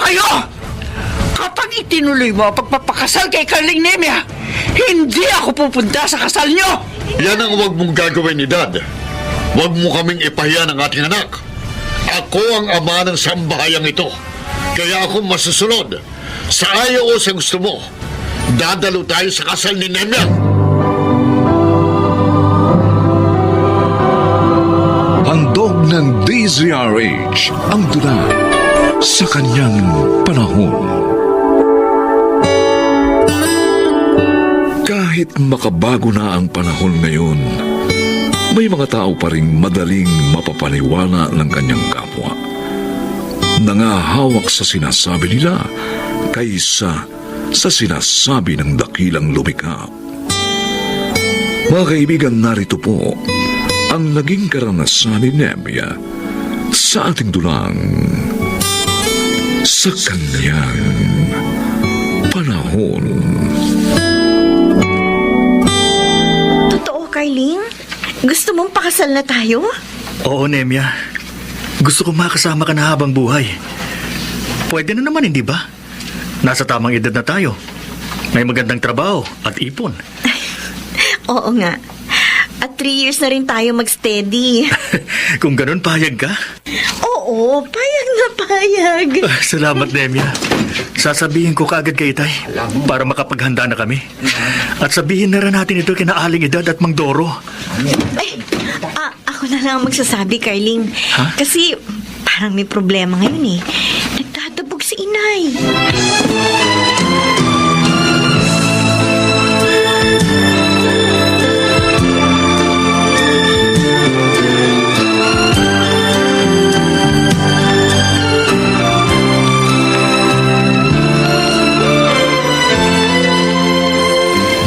kayo! Kapag itinuloy mo ang pagpapakasal kay Carling Nemia, hindi ako pupunta sa kasal nyo! Yan ang huwag mong gagawin, Edad. Huwag mo kaming ipahiya ng ating anak. Ako ang ama ng sambahayang ito. Kaya ako masusunod. Sa ayaw o sa gusto mo, dadalo tayo sa kasal ni Nemia. Handog ng DZRH ang tula sa kanyang panahon. Kahit makabago na ang panahon ngayon, may mga tao pa ring madaling mapapaniwala ng kanyang kapwa. Nangahawak sa sinasabi nila kaysa sa sinasabi ng dakilang lumikha. Mga kaibigan, narito po ang naging karanasan ni Nemia sa ating dulang sa kanyang panahon. Totoo, Carling? Gusto mong pakasal na tayo? Oo, Nemia. Gusto ko makasama ka na habang buhay. Pwede na naman, hindi ba? Nasa tamang edad na tayo. May magandang trabaho at ipon. Oo nga. At 3 years na rin tayo mag-steady. Kung ganun, payag ka? Oo, payag na payag. Salamat, Nemia. Sasabihin ko kaagad kay Itay para makapaghanda na kami. At sabihin na rin natin ito kina Aling Edad at Mang Doro. Ako na lang ang magsasabi, Carling. Ha? Kasi parang may problema ngayon eh. Nagtatabog si Inay.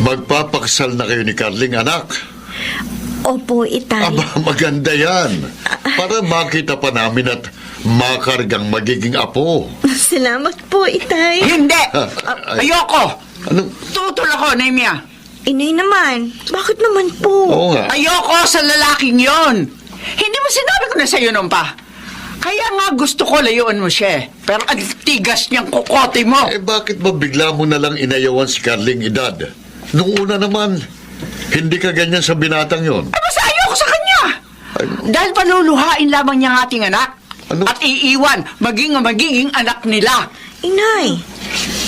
Magpapakasal na kayo ni Carling, anak. Opo, Itay. Aba, maganda yan. Para makita pa namin at makargang magiging apo. Salamat po, Itay. Hindi! Ayoko! Anong? Tutol ako, Nemia! Inay naman. Bakit naman po? Oo nga. Ayoko sa lalaking yon! Hindi mo sinabi ko na sa'yo noon pa. Kaya nga gusto ko layuan mo siya. Pero ang tigas niyang kukote mo. Eh, bakit ba bigla mo na lang inayawan si Carling Edad? Nung una naman, hindi ka ganyan sa binatang yon. Ay, basta ayoko sa kanya. Dahil paluluhain lamang niya ang ating anak. Ano? At iiwan, magiging anak nila. Inay,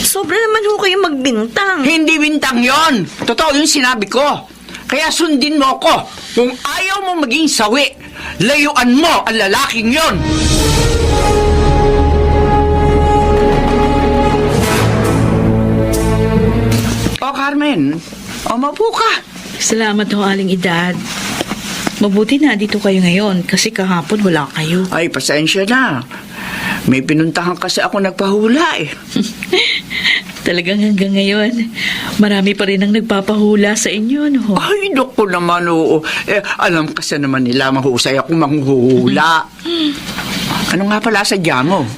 sobra naman ho kayo magbintang. Hindi bintang yon. Totoo yung sinabi ko. Kaya sundin mo ko. Kung ayaw mo maging sawi, layuan mo ang lalaking yon. O, Carmen, maupo ka. Salamat ho, Aling Edad. Mabuti na dito kayo ngayon kasi kahapon wala kayo. Ay, pasensya na. May pinuntahan kasi ako nagpahula eh. Talagang hanggang ngayon, marami pa rin ang nagpapahula sa inyo, no? Ay, naku naman, oo. Alam kasi naman nila, mahusay ako manghuhula. Ano nga pala sadya mo?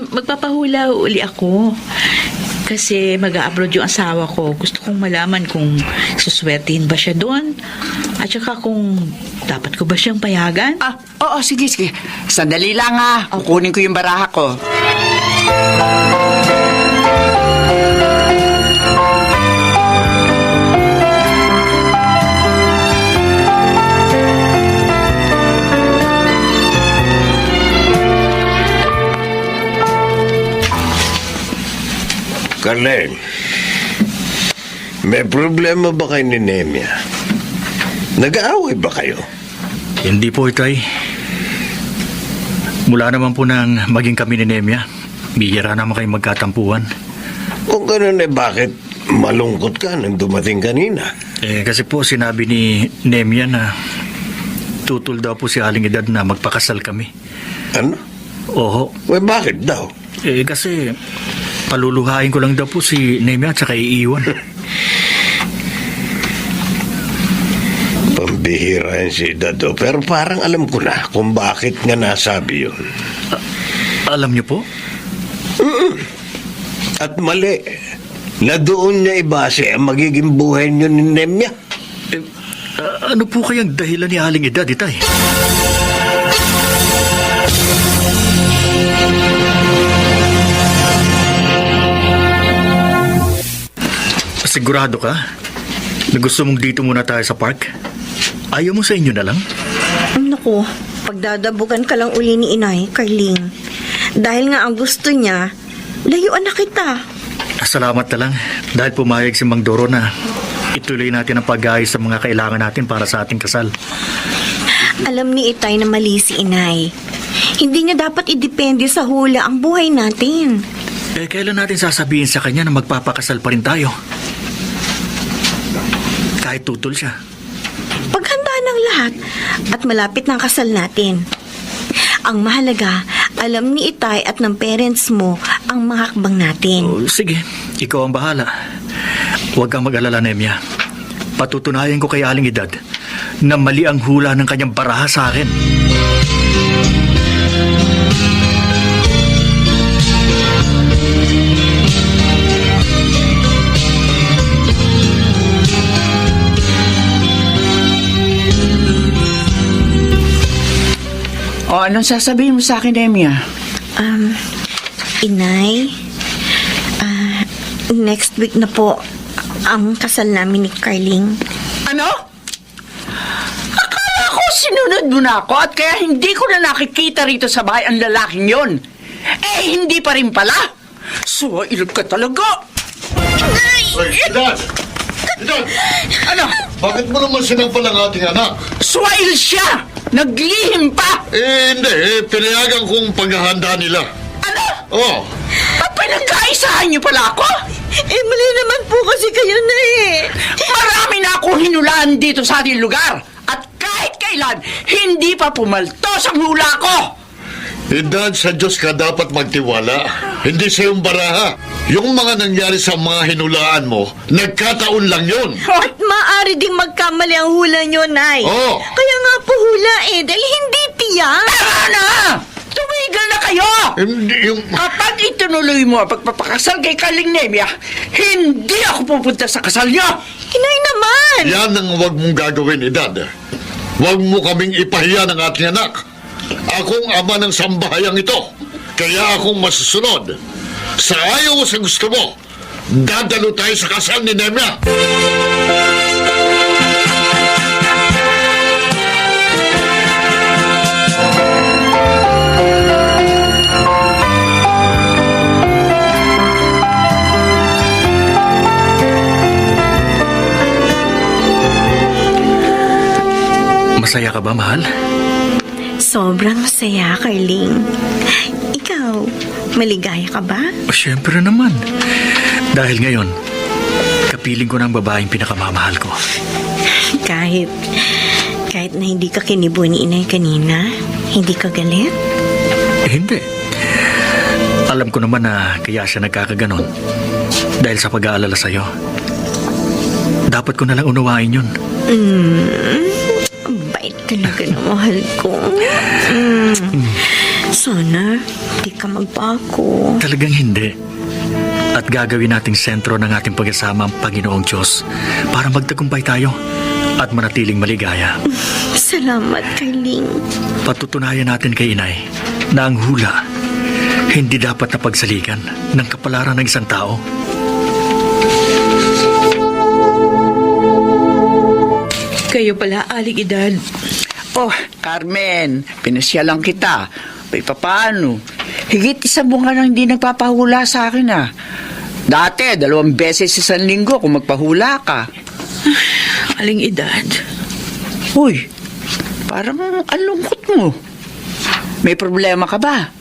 Magpapahula uli ako. Kasi mag-a-abroad yung asawa ko. Gusto kong malaman kung suswertihin ba siya doon. At saka kung dapat ko ba siyang payagan. Oo, sige. Sandali lang kukunin ko yung baraha ko. Carling, may problema ba kayo ni Nemia? Nag-aaway ba kayo? Hindi po, Itay. Mula naman po nang maging kami ni Nemia, bihira naman kayo magkatampuhan. Kung gano'n bakit malungkot ka nang dumating kanina? Kasi po sinabi ni Nemia na tutol daw po si Aling Edad na magpakasal kami. Ano? Oho. Bakit daw? Kasi paluluhain ko lang daw po si Nemia at saka iiwan. Pambihira yan si Dado. Pero parang alam ko na kung bakit nga nasabi yun. Alam niyo po? At mali. Na doon niya ibase ang magiging buhay niyo ni Nemia. Ano po kayang dahilan ni Aling Edad, Itay? Sigurado ka? Na gusto mong dito muna tayo sa park? Ayaw mo sa inyo na lang? Naku, pagdadabugan ka lang uli ni Inay, Carling. Dahil nga ang gusto niya, layuan na kita. Salamat na lang dahil pumayag si Mang Doro na ituloy natin ang pag-ayos sa mga kailangan natin para sa ating kasal. Alam ni Itay na mali si Inay. Hindi niya dapat idepende sa hula ang buhay natin. Kailan natin sasabihin sa kanya na magpapakasal pa rin tayo? Kahit tutol siya. Paghanda ng lahat at malapit na ang kasal natin. Ang mahalaga, alam ni Itay at ng parents mo ang mga hakbang natin. Oh, sige, ikaw ang bahala. Huwag kang mag-alala, Nemya. Patutunayan ko kay Aling Edad na mali ang hula ng kanyang baraha sa akin. O, anong sasabihin mo sa akin, Nemya? Inay, next week na po ang kasal namin ni Carling. Ano? Akala ko sinunod mo na ako at kaya hindi ko na nakikita rito sa bahay ang lalaking yon. Eh, hindi pa rin pala. So, ilog ka talaga. Ay, Edad! Edad! Ano? Bakit mo naman sinampal ang ating anak? Swail siya! Naglihim pa! Hindi. Pinayagan kong paghahanda nila. Ano? Oh, At pinagkaisahan niyo pala ako? Mali naman po kasi kayo na Marami na akong hinulaan dito sa ating lugar. At kahit kailan, hindi pa pumaltos ang hula ko. Edad, sa Diyos ka dapat magtiwala. Hindi sa iyong baraha. Yung mga nangyari sa mga hinulaan mo, nagkataon lang yun. At maaari ding magkamali ang hula nyo, Nay. Oo. Kaya nga po hula dahil hindi tiyak. Tara na! Tumigil na kayo! Hindi yung... Kapag itinuloy mo ang pagpapakasal kay Carling Nemya, hindi ako pupunta sa kasal niyo! Inay naman! Yan ang huwag mong gagawin, Edad. Huwag mo kaming ipahiya ng ating anak. Akong ama ng sambahayang ito. Kaya akong masusunod. Sa ayaw o sa gusto mo, dadalo tayo sa kasal ni Nemya. Masaya ka ba, mahal? Sobrang masaya, Carling. Ikaw, maligaya ka ba? O, syempre naman. Dahil ngayon, kapiling ko ng babaeng pinakamamahal ko. Kahit na hindi ka kinibo ni Inay kanina, hindi ka galit? Hindi. Alam ko naman na kaya siya nagkakaganon. Dahil sa pag-aalala sa'yo. Dapat ko nalang unawain yun. Bait talaga na mahal ko. Sana, di ka magbago. Talagang hindi. At gagawin nating sentro ng ating pag-asama ang Panginoong Diyos para magtagumpay tayo at manatiling maligaya. Salamat, Carling. Patutunayan natin kay Inay na ang hula hindi dapat na pagsaligan ng kapalaran ng isang tao. Kayo pala, Aling Edad. Oh, Carmen, pinasyalan kita. May papaano? Higit isang bunga nang hindi nagpapahula sa akin Dati, 2 beses sa isang linggo kung magpahula ka. Aling Edad. Uy, parang ang lungkot mo. May problema ka ba?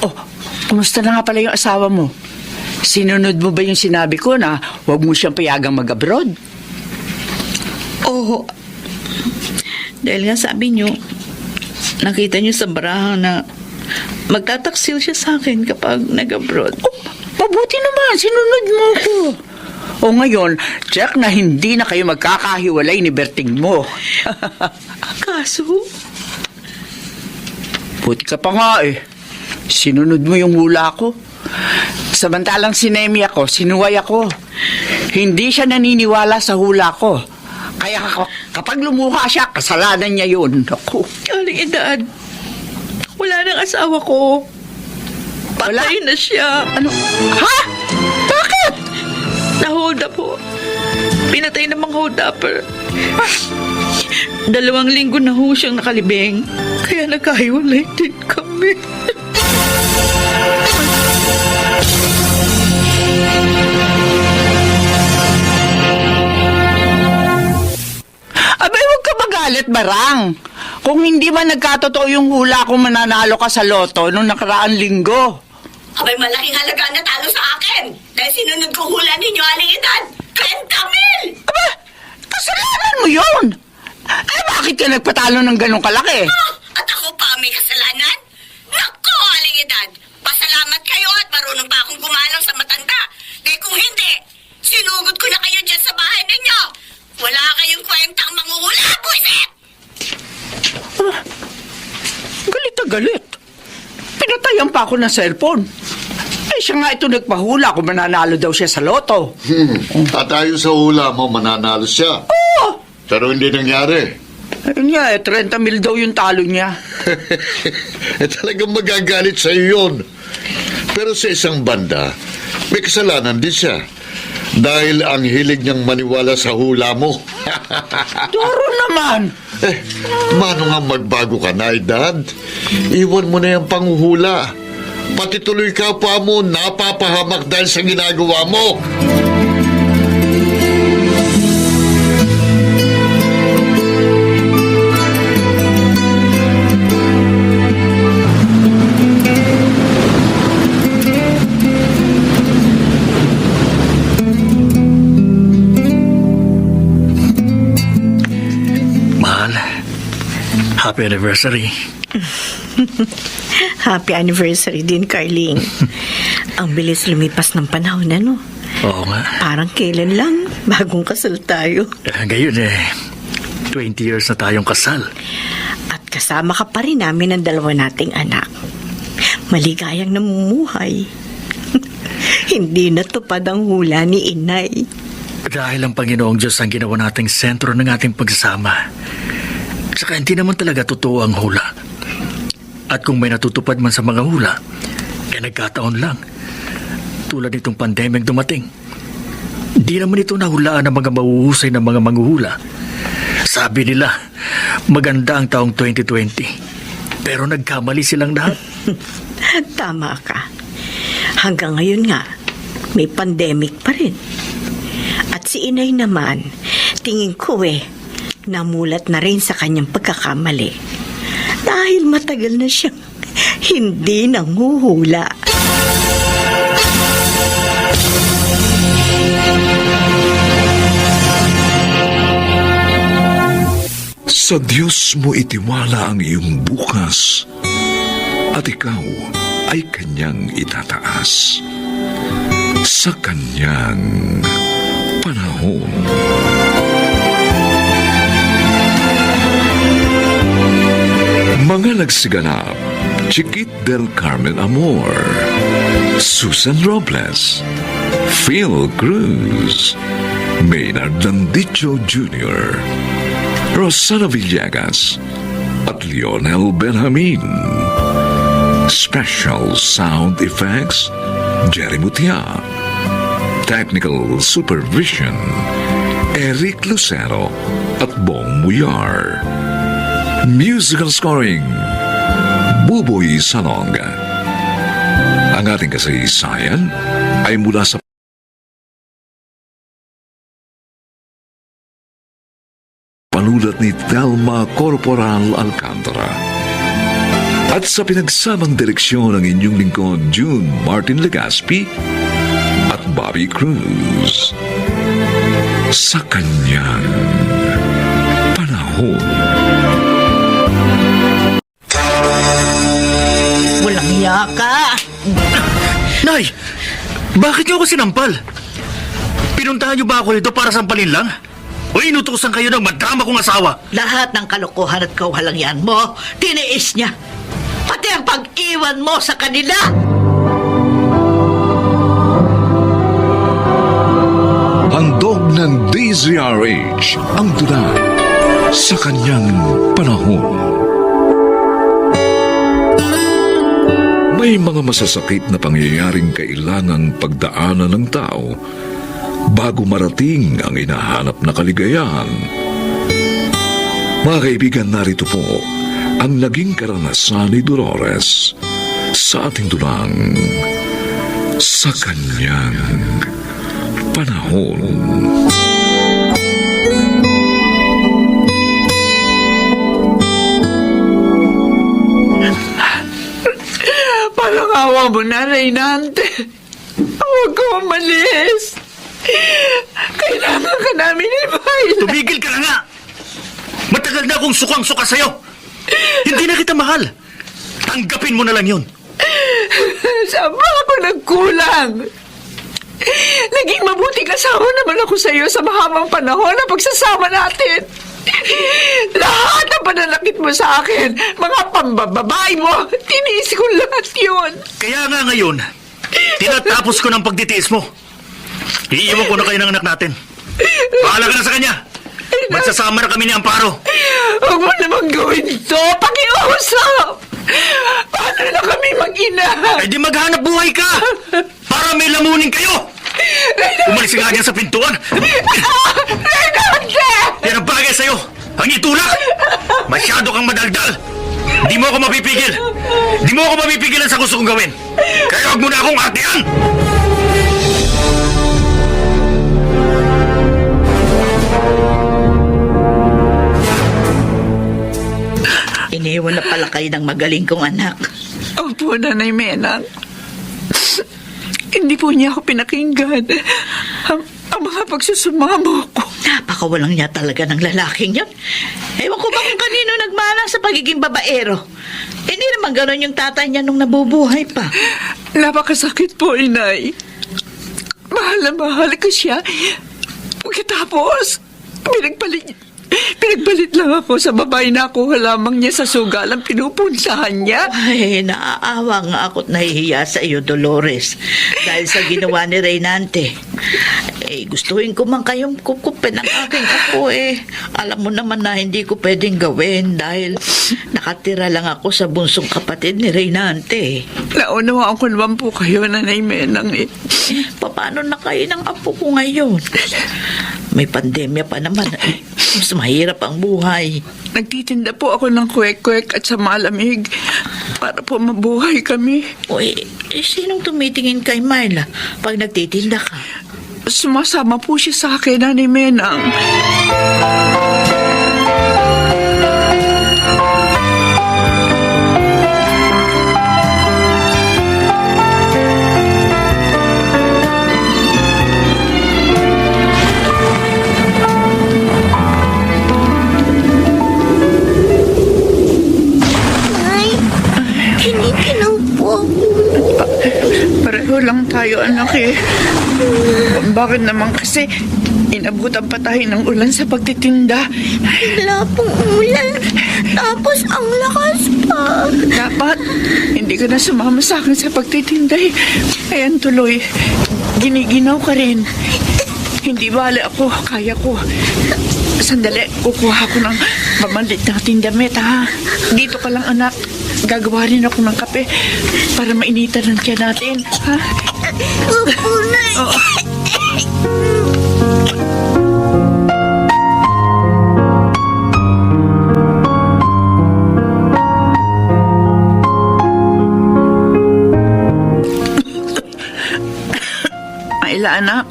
Oh, kumusta na nga pala yung asawa mo? Sinunod mo ba yung sinabi ko na huwag mo siyang payagang mag-abroad? Oo. Dahil nga sabi niyo, nakita niyo sa baraha na magtataksil siya sa akin kapag nag-abroad. Oh, mabuti naman, sinunod mo ko. O ngayon, check na hindi na kayo magkakahiwalay ni Berting mo. Kaso, Buti ka pa nga Sinunod mo yung hula ko. Samantalang si Nemya ko, sinuway ako. Hindi siya naniniwala sa hula ko. Kaya kapag lumuha siya, kasalanan niya yun. Ako. Aling Edad, wala nang asawa ko. Patay na siya. Ano? Ha? Bakit? Na-hold up po. Pinatay ng mga hold upper. 2 linggo na ho siyang nakalibing. Kaya nagkahiwalay din kami. Abay, huwag ka magalit, Barang. Kung hindi man nagkatotoo yung hula kung mananalo ka sa loto nung nakaraang linggo. Abay, malaking halaga na talo sa akin. Dahil sinunod ko hula ninyo, Aling Edad. 20,000! Aba, kasalanan mo yun. Eh, bakit ka nagpatalo ng ganong kalaki? At ako pa may kasalanan? Naku, Aling Edad. Pasalamat kayo at marunong pa akong gumalang sa matanda. Dahil kung hindi, sinugod ko na kayo dyan sa bahay ninyo. Wala kayong kwentang manguhula, buisit! Galit na galit. Pinatayan pa ako ng cellphone. Eh, siya nga ito nagpahula kung mananalo daw siya sa loto. At ayon sa hula mo, mananalo siya. Oo! Pero hindi nangyari. Ayun nga, 30,000 daw yung talo niya. Talagang magagalit sa iyo yun. Pero sa isang banda, may kasalanan din siya. Dahil ang hilig niyang maniwala sa hula mo. Doro naman. Mano nga magbago ka na, Edad? Iwan mo na yung panghuhula. Pati tuloy kapwa mo napapahamak dahil sa ginagawa mo. Mahal, happy anniversary. Happy anniversary din, Carling. Ang bilis lumipas ng panahon, ano? Oo nga. Parang kailan lang, bagong kasal tayo. Ngayon 20 years na tayong kasal. At kasama ka pa rin namin ang 2 nating anak. Maligayang namumuhay. Hindi natupad ang hula ni Inay. Dahil ang Panginoong Diyos ang ginawa nating sentro ng ating pagsasama. Saka hindi naman talaga totoo ang hula. At kung may natutupad man sa mga hula, nagkataon lang. Tulad nitong pandemic dumating. Di naman ito nahulaan ng mga mahuhusay ng mga manghuhula. Sabi nila, maganda ang taong 2020. Pero nagkamali silang lahat. Tama ka. Hanggang ngayon nga, may pandemic pa rin. At si Inay naman, tingin ko namulat na rin sa kanyang pagkakamali. Dahil matagal na siyang hindi nanghuhula. Sa Diyos mo itiwala ang iyong bukas at ikaw ay Kanyang itataas. Sa Kanyang panahon. Mga nagsiganap, Chiquit del Carmen Amor, Susan Robles, Phil Cruz, Maynard Landicho Jr., Rosana Villegas, at Lionel Benjamin. Special sound effects, Jerry Mutia. Technical supervision, Eric Lucero at Bong Muyar. Musical scoring, Buboy Salonga. Ang ating kasaysayan ay mula sa panulat ni Thelma Corporal Alcantara at sa pinagsamang direksyon ng inyong lingkod June Martin Legaspi at Bobby Cruz. Sa Kanyang panahon. Walang hiya ka. Nay! Bakit niyo ako sinampal? Pinuntahan niyo ba ako dito para sampalin lang? O inutusan kayo ng madrama kong asawa? Lahat ng kalokohan at kawahalangyan mo, tiniis niya. Pati ang pag-iwan mo sa kanila. Handog ng DZRH ang tula sa kanyang panahon. May mga masasakit na pangyayaring kailangang pagdaanan ng tao bago marating ang hinahanap na kaligayahan. Mga kaibigan, narito po ang naging karanasan ni Dolores sa ating dulang sa kanyang panahon. Parang awa mo na, Reynante. Huwag ko umalis. Kailangan ka namin ni Myla. Tumigil ka na nga! Matagal na akong sukang-suka sa'yo! Hindi na kita mahal! Tanggapin mo na lang yun! Saan ba ako nagkulang? Naging mabuting asawa naman ako sa iyo sa mahabang panahon na pagsasama natin. Lahat ng pananakit mo sa akin, mga pambababae mo, tiniis ko lahat yun. Kaya nga ngayon, tinatapos ko ng pagtitiis mo. Iiwan ko na kayo ng anak natin. Bahala ka na sa kanya. Magsasama na kami ni Amparo. Huwag mo naman gawin to. Pakiusap. Paano na kami mag-ina? Eh di maghanap buhay ka! Para may lamunin kayo! Umalis ka nga dyan sa pintuan! Renante! Yan ang bagay sa'yo! Ang itulak! Masyado kang madaldal! Di mo ako mapipigil! Di mo ako mapipigilan sa gusto kong gawin! Kaya huwag mo na akong artihan! Iniwan na pala kayo ng magaling kong anak. Opo, Nanay Menang. Hindi po niya ako pinakinggan. Ang mga pagsusumamo ko. Napakawalang niya talaga ng lalaking yun. Ewan ko ba kung kanino nagmana sa pagiging babaero. Hindi naman gano'n yung tatay niya nung nabubuhay pa. Napakasakit po, Inay. Mahal na mahal ko siya. Pagkatapos, pinagbalit lang ako sa babae na ako lamang niya sa sugalang pinupunsahan niya. Ay, naaawa nga ako't nahihiya sa iyo, Dolores. Dahil sa ginawa ni Reynante. Gustuhin ko man kayong kukupin ang aking apo Alam mo naman na hindi ko pwedeng gawin dahil nakatira lang ako sa bunsong kapatid ni Reynante. Naunawaan ko naman po kayo, Nanay Menang Paano na kayo ng apo ko ngayon? May pandemya pa naman Mas mahirap ang buhay. Nagtitinda po ako ng kwek-kwek at sa malamig para po mabuhay kami. Sinong tumitingin kay Myla pag nagtitinda ka? Sumasama po siya sa akin, Nanay Menang. Pareho lang tayo, anak Bakit naman kasi inabutan pa tayo ng ulan sa pagtitinda? Wala pong ulan. Tapos ang lakas pa. Dapat hindi ka na sumama sa akin sa pagtitinda Ayan tuloy, giniginaw ka rin. Hindi bale ako, kaya ko. Sandali, kukuha ko ng pamalit nating damit, ha? Dito ka lang, anak. Gagawa rin ako ng kape para mainitan ng tiyan natin, ha? Opo, Nay. Ayla, anak.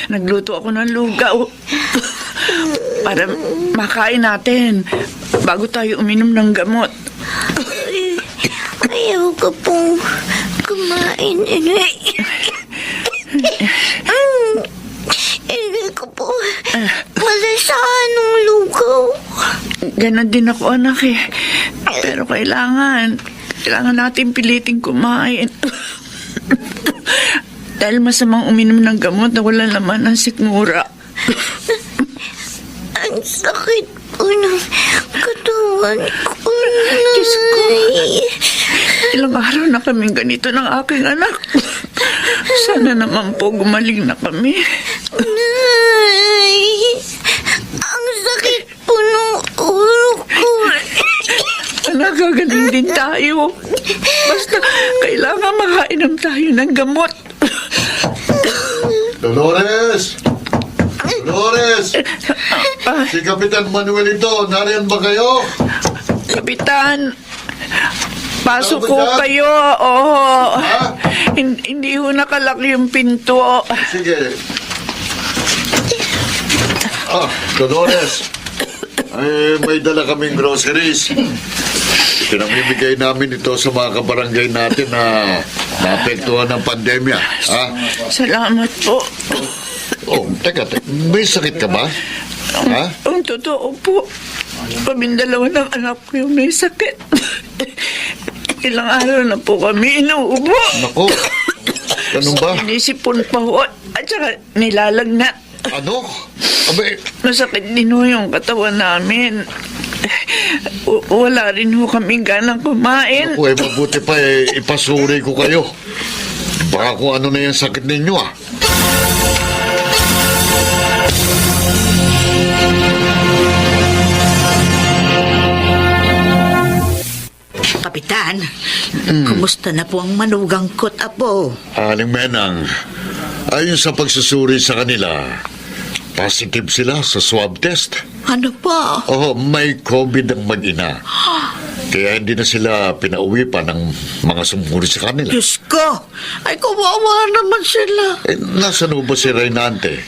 Nagluto ako ng lugaw para makain natin bago tayo uminom ng gamot. Ayaw ko pong kumain. Hindi ko po malasahan ng lugaw. Ganon din ako, anak Pero kailangan natin piliting kumain. Dahil masamang uminom ng gamot na wala naman ng sikmura. Ang sakit po ng katawan ko, Diyos ko. Nay. Ilang araw na kaming ganito ng aking anak. Sana naman po gumaling na kami. Nay, ang sakit po ng ulo ko. Nagagaling din tayo. Basta kailangan makainom tayo ng gamot. Dolores! Dolores! Si Kapitan Manuel ito, nariyan ba kayo? Kapitan, pasok Ano ba ko yan? kayo. Oo. Ha? Hindi ho nakalak yung pinto. Sige. Dolores. May dala kaming groceries. Pinamimigay namin ito sa mga kabarangay natin na naapektuhan ng pandemya. Ha? Salamat po. Oh, teka. May sakit ka ba? Ha? Ang totoo po, kaming dalawa ng anak ko yung may sakit. Ilang araw na po kami inuubo. Nako. Ganun ba? Inisipon pa ho at saka nilalagnat. Ano? Abay, Masakit din ho yung katawan namin. Wala rin ho kami ganang kumain. mabuti pa ipasuri ko kayo. Baka kung ano na yung sakit ninyo ah. Kapitan, kumusta na po ang manugang kot, apo? Aling Menang, ayon sa pagsusuri sa kanila, positive sila sa swab test. Ano po? Oo, may COVID ang mag-ina. Kaya hindi na sila pinauwi pa ng mga sumuri sa kanila. Diyos ko, ay kawawa naman sila. Nasaan ba si Reynante?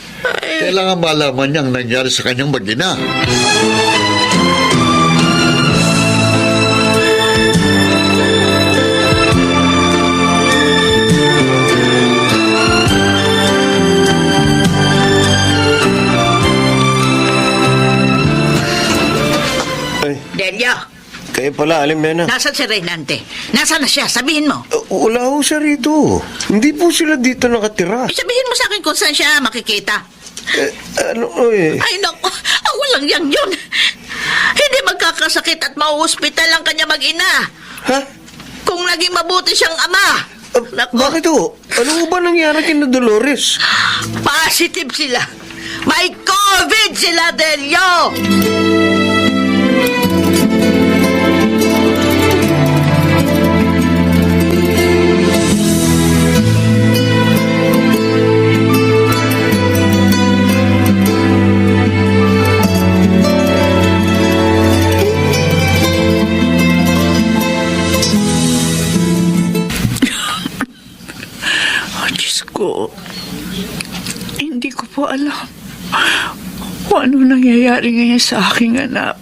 Kailangan malaman niya ang nangyari sa kanyang mag-ina. Delia, Kayo pala, Aling Mena. nasan si Reynante? Nasaan na siya? Sabihin mo. Wala ho siya rito. Hindi po sila dito nakatira. Sabihin mo sa akin kung saan siya makikita. Ay, naku, ang walang yang yun. Hindi magkakasakit at mauhospital ang kanya mag-ina. Ha? Kung naging mabuti siyang ama. Naku, Bakit ho? Ano ho ba nangyari kina Dolores? positive sila. May COVID sila, Delio! Oh, Diyos ko. Hindi ko po alam kung ano nangyayari ngayon sa aking anak.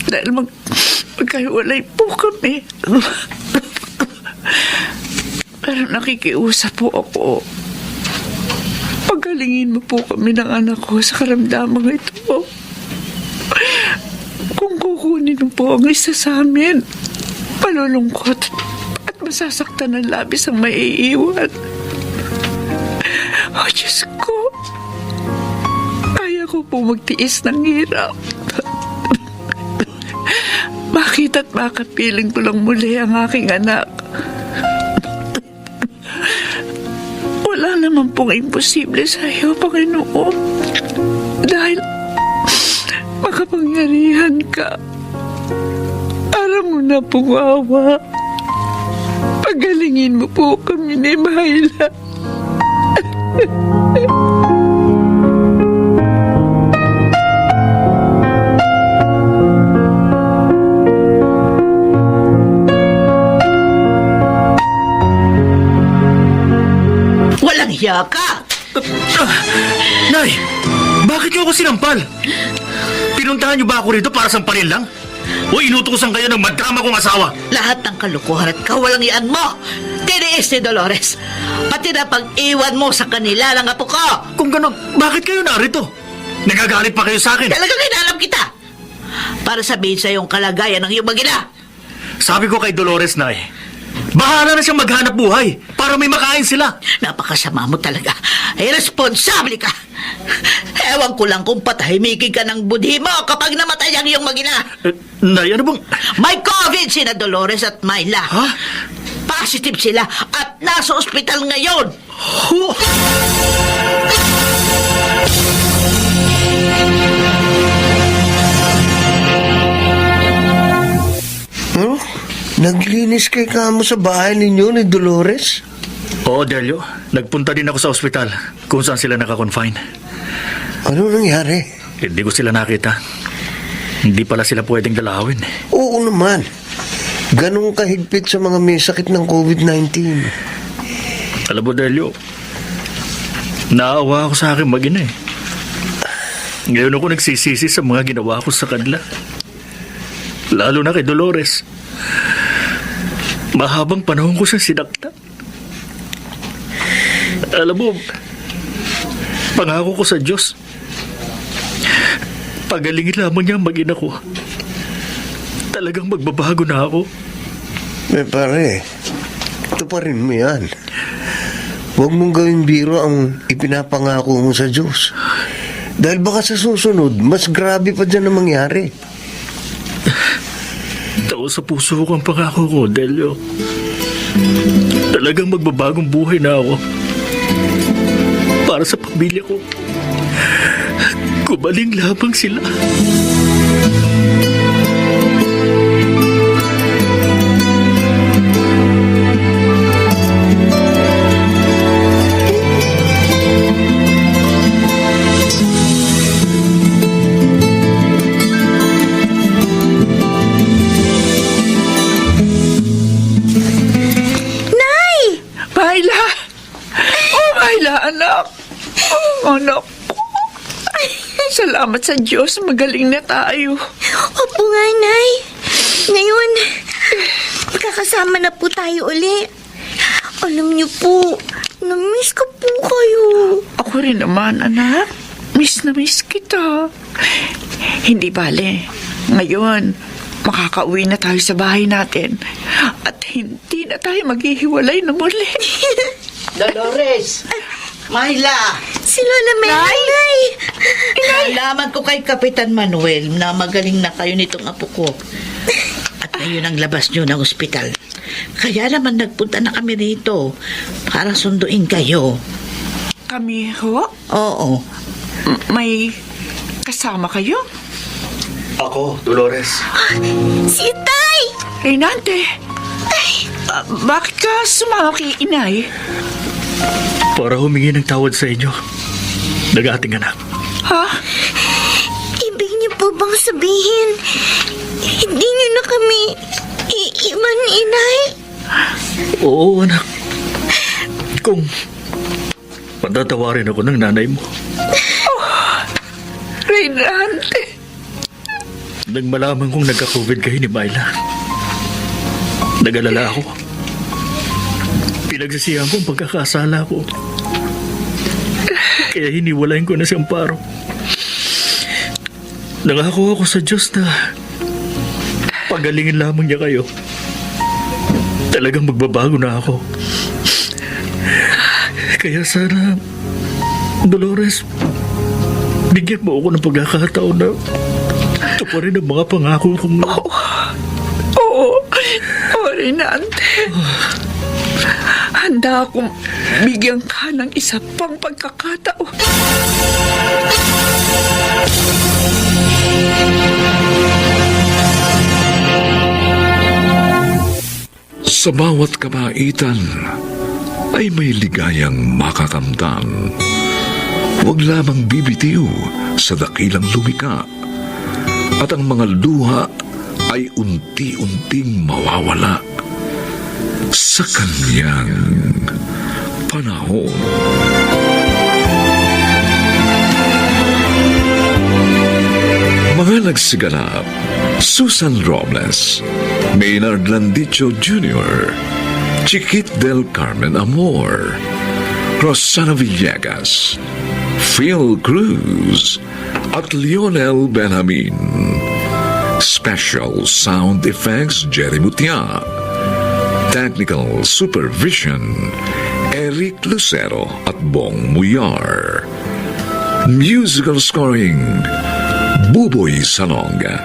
Dahil magkahiwalay po kami. Pero nakikiusap po ako. Pagalingin mo po kami ng anak ko sa karamdamang ito. Kung kukunin mo po ang isa sa amin, malulungkot at masasaktan ng labis ang maiiwan. Oh, Diyos ko. Kaya ko po magtiis ng hirap. Makita at makapiling ko lang muli ang aking anak. Wala naman pong imposible sa iyo, Panginoon. Dahil makapangyarihan ka. Alam mo na pong awa. Pagalingin mo po kami ni Mahila. Walang hiya ka! Nay, bakit niyo ako sinampal? Pinuntahan niyo ba ako rito para sampalin lang? O inutusan kayo ng magkama kong asawa? Lahat ng kalukuhan at kawalangian mo, tiniis ni Dolores. Pati na pag-iwan mo sa kanila ng apo ko. Kung gano'n, bakit kayo narito? Nagagalit pa kayo sa akin? Talagang inalam kita. Para sabihin sa iyong kalagayan ng iyong mag-ina. Sabi ko kay Dolores, Nay, bahala na siyang maghanap buhay para may makain sila. Napakasama mo talaga. Irresponsable ka. Ewan ko lang kung patahimikin ka ng budhi mo kapag namatay ang iyong mag-ina. Nay, ano bang... May COVID sina Dolores at Myla. Ha? Positive sila at nasa ospital ngayon. Huh? Naglinis kay kamo sa bahay ninyo ni Dolores? Oo, Delio. Nagpunta din ako sa ospital kung saan sila nakakonfine. Ano nangyari? Hindi ko sila nakita. Hindi pala sila pwedeng dalawin. Oo naman. Ganong kahigpit sa mga may sakit ng COVID-19. Alam mo, Delio, naawa ako sa akin mag-ina eh. Ngayon ako nagsisisi sa mga ginawa ko sa kanila. Lalo na kay Dolores. Mahabang panahon ko siya sinaktan. Alam mo, pangako ko sa Diyos, pagalingin lamang niya mag-ina ko. Talagang magbabago na ako. Pare, tuparin mo yan. Huwag mong gawing biro ang ipinapangako mo sa Diyos. Dahil baka sa susunod, mas grabe pa dyan ang mangyari. Tao sa puso ko ang pangako ko, Delio. Talagang magbabagong buhay na ako. Para sa pamilya ko. Kumaling lamang sila. Myla! Oh, Myla, anak! Oh, anak ko. Salamat sa Diyos, magaling na tayo. Opo nga, Nay. Ngayon, magkakasama na po tayo uli. Alam niyo po, na-miss ko po kayo. Ako rin naman, anak. Miss na miss kita. Hindi bale. Ngayon, makakauwi na tayo sa bahay natin. At hindi na tayo maghihiwalay na muli. Dolores! Myla! Si Lola Mary, Nay. Nalaman ko kay Kapitan Manuel na magaling na kayo nitong apo ko. At ngayon ang labas nyo ng ospital. Kaya naman nagpunta na kami rito para sunduin kayo. Kami ho? Oo. May kasama kayo? Ako, Dolores. Si Tay. Reynante, bakit ka sumama kay inay? Para humingi ng tawad sa inyo. Nag-ating anak. Ha? Ibig niyo po bang sabihin, hindi niyo na kami iiwan, Inay? Oo, anak. Kung patatawarin ako ng nanay mo. Reynante. Nang malaman kong nagka-COVID kayo ni Myla, nag-alala ako. Pinagsisihan ko ang pagkakasala ko. Kaya hiniwalayin ko na si Amparo. Nangako ako sa Diyos na pagalingin lamang niya kayo. Talagang magbabago na ako. Kaya sana, Dolores, bigyan mo ako ng pagkakataon na tuparin ang mga pangako kong... Oo, Reynante. Handa akong bigyan ka ng isa pang pagkakataon. Sa bawat kabaitan ay may ligayang makakamtan. Huwag lamang bibitiw sa dakilang lumika at ang mga luha ay unti-unting mawawala sa kanyang panahon. Mga nagsiganap: Susan Robles, Maynard Landicho Jr., Chiquit del Carmen Amor, Rosana Villegas, Phil Cruz, at Lionel Benjamin. Special Sound Effects Jerry Mutia. Technical Supervision Eric Lucero at Bong Muyar. Musical Scoring Buboy Salonga.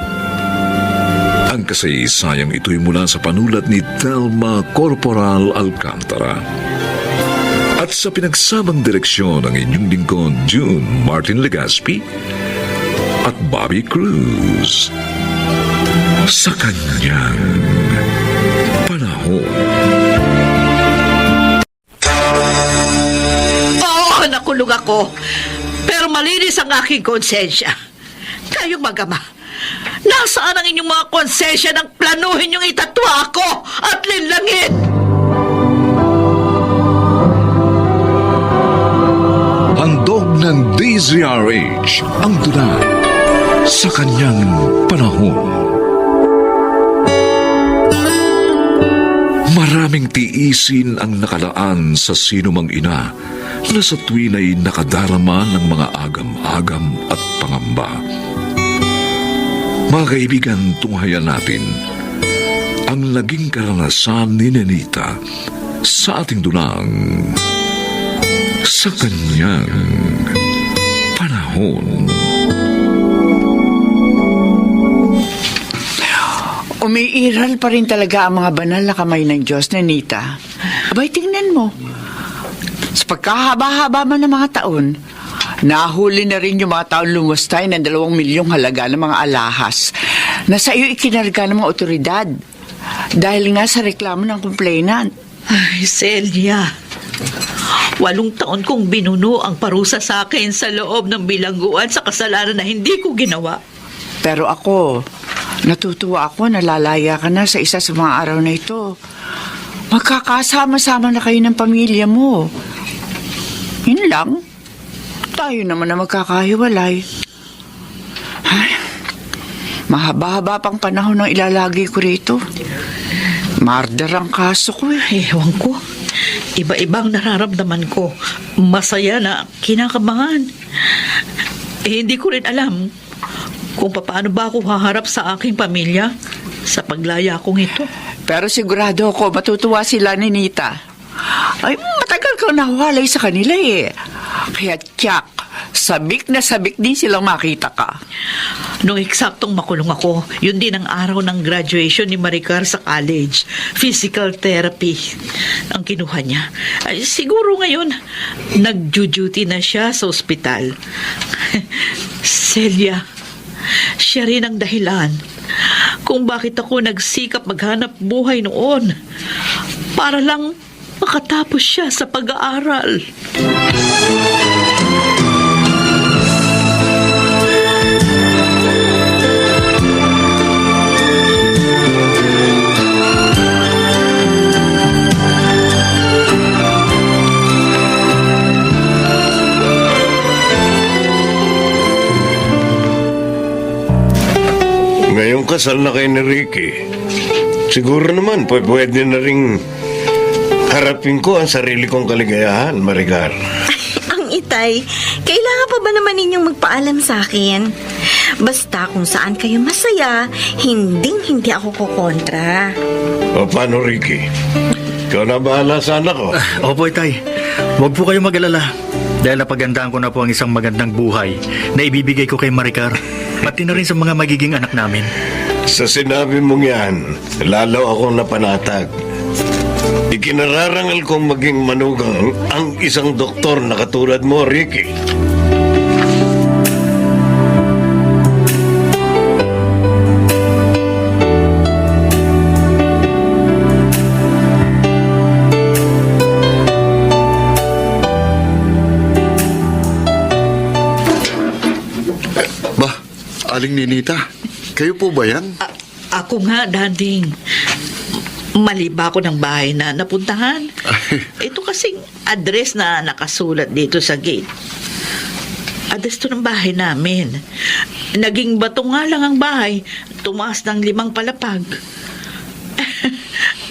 Ang kasaysayang ito'y mula sa panulat ni Thelma Corporal Alcantara. At sa pinagsamang direksyon ng inyong lingkod June Martin Legaspi at Bobby Cruz. Sa kanyang panahon. nahulog ako. Pero malinis ang aking konsensya. Kayong mag-ama, nasaan ang inyong mga konsensya nang planuhin yung itatwa ako at linlangin? Handog ng DZRH ang tunay sa kanyang panahon. Maraming tiisin ang nakalaan sa sinumang ina na sa tuwin ay nakadarama ng mga agam-agam at pangamba. Mga kaibigan, tunghayan natin ang naging karanasan ni Nenita sa ating dunang sa kanyang panahon. Umiiral pa rin talaga ang mga banal na kamay ng Diyos, Nenita. Abay, tingnan mo. Sa pagkahaba-haba man ng mga taon, nahuli na rin yung mga taon lumustay ng 2 milyong halaga ng mga alahas na sa iyo ikinarga ng mga otoridad dahil nga sa reklamo ng complainant. Ay, Celia. 8 taon kong binuno ang parusa sa akin sa loob ng bilangguan sa kasalanan na hindi ko ginawa. Pero ako, natutuwa ako na lalaya ka na sa isa sa mga araw na ito. Magkakasama-sama na kayo ng pamilya mo. Yun lang. Tayo naman na magkakahiwalay. Ay, mahaba-haba pang panahon ng ilalagay ko rito. Murder ang kaso ko eh. Ewan ko. Iba-ibang nararamdaman ko. Masaya na kinakabahan. Hindi ko rin alam kung paano ba ako haharap sa aking pamilya sa paglaya kong ito. Pero sigurado ako matutuwa sila ni Nita. Ay, matagal kang nahuhalay sa kanila eh. Kaya tiyak, sabik na sabik din silang makita ka. Nung eksaktong makulong ako, yun din ang araw ng graduation ni Maricar sa college. Physical therapy ang kinuha niya. Ay, siguro ngayon, nag-duty na siya sa ospital. Celia, siya rin ang dahilan kung bakit ako nagsikap maghanap buhay noon para lang makatapos siya sa pag-aaral. Ngayong kasal na kayo ni Ricky, siguro naman pwede na ring harapin ko ang sarili kong kaligayahan, Maricar. Ang itay, kailangan pa ba naman ninyong magpaalam sa akin? Basta kung saan kayo masaya, hindi ako kukontra. O paano, Ricky? Ikaw na bahala sa anak ko. Opo, Itay. Huwag po kayo mag-alala. Dahil napagandaan ko na po ang isang magandang buhay na ibibigay ko kay Maricar. Pati na rin sa mga magiging anak namin. Sa sinabi mong yan, lalo akong napanatag. Ikinararangal kong maging manugang ang isang doktor na katulad mo, Ricky. Aling Ninita, kayo po ba yan? Ako nga, Dading. Mali ba ako ng bahay na napuntahan? Ito kasing address na nakasulat dito sa gate. Address to ng bahay namin. Naging bato nga lang ang bahay. Tumaas ng 5 palapag.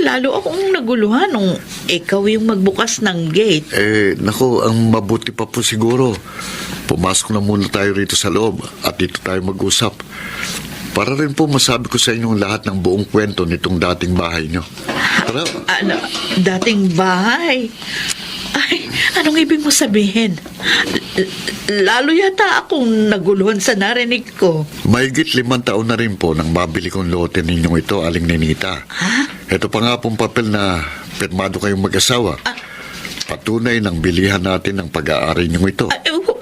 Lalo akong naguluhan nung ikaw yung magbukas ng gate. Naku, ang mabuti pa po siguro. Pumasok na muna tayo rito sa loob at dito tayo mag-usap. Para rin po masabi ko sa inyong lahat ng buong kwento nitong dating bahay nyo. Tara. Ano, dating bahay? Ay, anong ibig mo sabihin? Lalo yata akong naguluhan sa narinig ko. Mahigit 5 taon na rin po nang mabili kong lote ninyong ito, Aling Ninita. Ha? Ito pa nga pong papel na pirmado kayong mag-asawa. Patunay ng bilihan natin ng pag-aari nyo ito.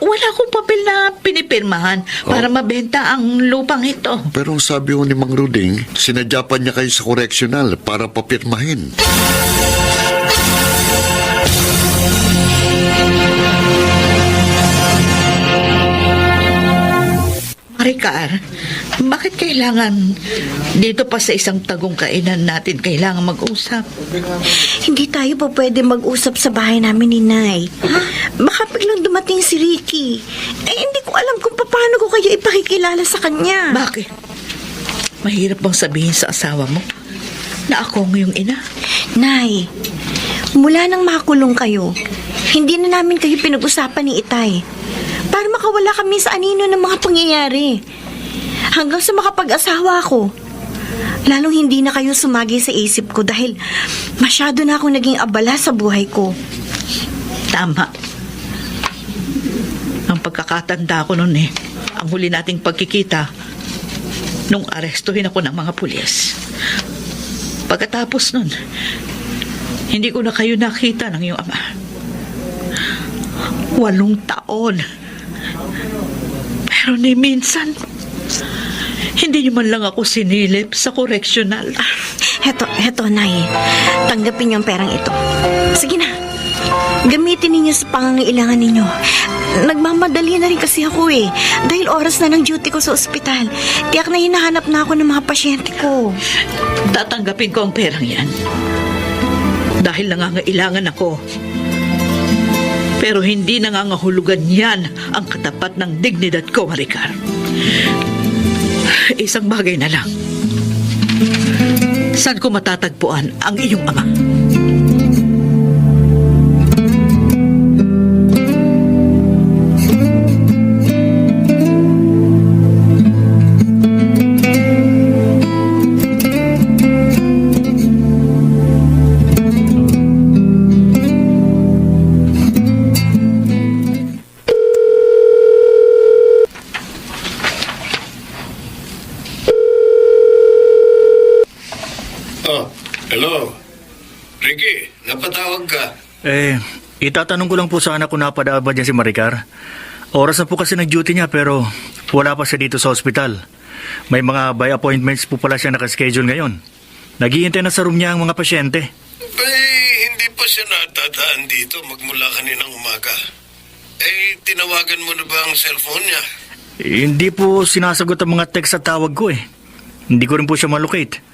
Wala akong papel na pinipirmahan para mabenta ang lupang ito. Pero ang sabi ko ni Mang Ruding, sinadya pa niya kayo sa correctional para papirmahin. Maricar, bakit kailangan dito pa sa isang tagong kainan natin kailangan mag-usap? Hindi tayo pa pwede mag-usap sa bahay namin ni Nay. Baka biglang dumating si Ricky. Hindi ko alam kung paano ko kayo ipakikilala sa kanya. Bakit? Mahirap bang sabihin sa asawa mo na ako ang iyong ina? Nay, mula nang makulong kayo, hindi na namin kayo pinag-usapan ni Itay. Para makawala kami sa anino ng mga pangyayari. Hanggang sa makapag-asawa ako. Lalong hindi na kayo sumagi sa isip ko dahil masyado na akong naging abala sa buhay ko. Tama. Ang pagkakatanda ko noon ang huli nating pagkikita nung arestuhin ako ng mga pulis. Pagkatapos nun, hindi ko na kayo nakita ng iyong ama. 8 taon. Pero ni minsan, hindi niyo man lang ako sinilip sa correctional. Heto, Nay. Tanggapin niyo ang perang ito. Sige na. Gamitin ninyo sa pangangailangan ninyo. Nagmamadali na rin kasi ako dahil oras na ng duty ko sa ospital. Tiyak na hinahanap na ako ng mga pasyente ko. Tatanggapin ko ang perang yan. Dahil nangangailangan ako. Pero hindi nangangahulugan yan ang katapat ng dignidad ko, Maricar. Isang bagay na lang. Saan ko matatagpuan ang iyong ama? Hello? Ricky, napatawag ka. Itatanong ko lang po sana kung napadaan ba dyan si Maricar. Oras na po kasi nag-duty niya pero wala pa siya dito sa ospital. May mga by appointments po pala siya nakaschedule ngayon. Naghihintay na sa room niya ang mga pasyente. Hindi pa siya natadaan dito magmula kaninang umaga. Tinawagan mo na ba ang cellphone niya? Hindi po sinasagot ang mga text at tawag ko Hindi ko rin po siya malocate.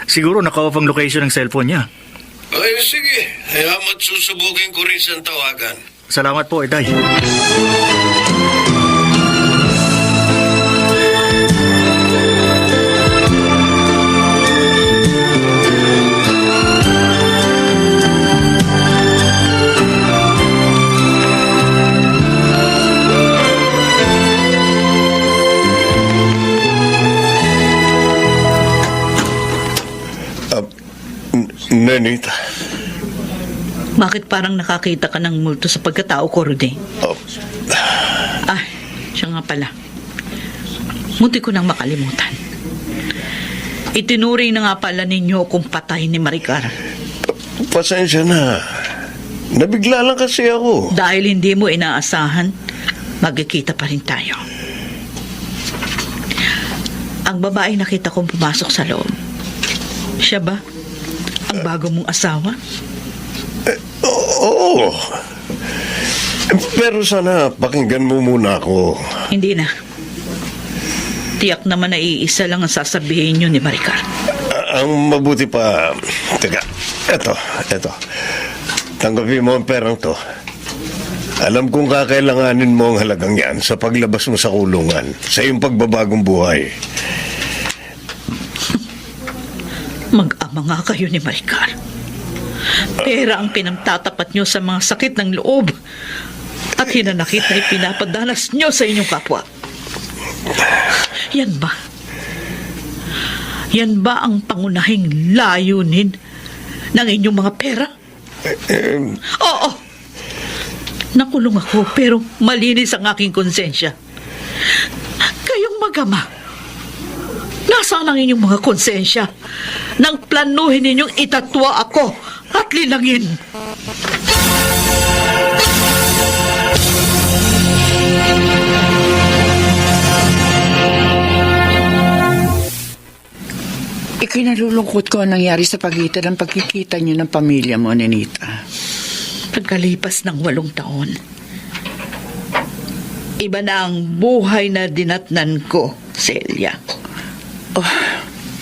Siguro naka-off ang location ng cellphone niya. Sige. Hayama't susubukin ko rin siyang tawagan. Salamat po, Itay. Nenita. Bakit parang nakakita ka ng multo sa pagkatao ko, Rudy? Siya nga pala. Munti ko nang makalimutan. Itinuring na nga pala ninyo kung patay ni Maricar. Pasensya na. Nabigla lang kasi ako. Dahil hindi mo inaasahan, magkikita pa rin tayo. Ang babae nakita kong pumasok sa loob. Siya ba? Ang bago mong asawa? Oo. Pero sana pakinggan mo muna ako. Hindi na. Tiyak naman na iisa lang ang sasabihin nyo ni Maricar. Ang mabuti pa... Teka, eto. Tanggapin mo ang perang to. Alam kong kakailanganin mo ang halagang yan sa paglabas mo sa kulungan, sa iyong pagbabagong buhay. Mag-ama nga kayo ni Maricar. Pera ang pinamtatapat nyo sa mga sakit ng loob at hinanakit na ipinapadanas nyo sa inyong kapwa. Yan ba? Yan ba ang pangunahing layunin ng inyong mga pera? Oo. Nakulong ako pero malinis ang aking konsensya. Kayong mag-ama, nasaan ang inyong mga konsensya nang planuhin ninyong itatwa ako at linangin? Ikinalulungkot ko ang nangyari sa pagitan ng pagkikita niyo ng pamilya mo, Nenita. Pagkalipas ng 8 taon, Iba na ang buhay na dinatnan ko, Celia. Oh,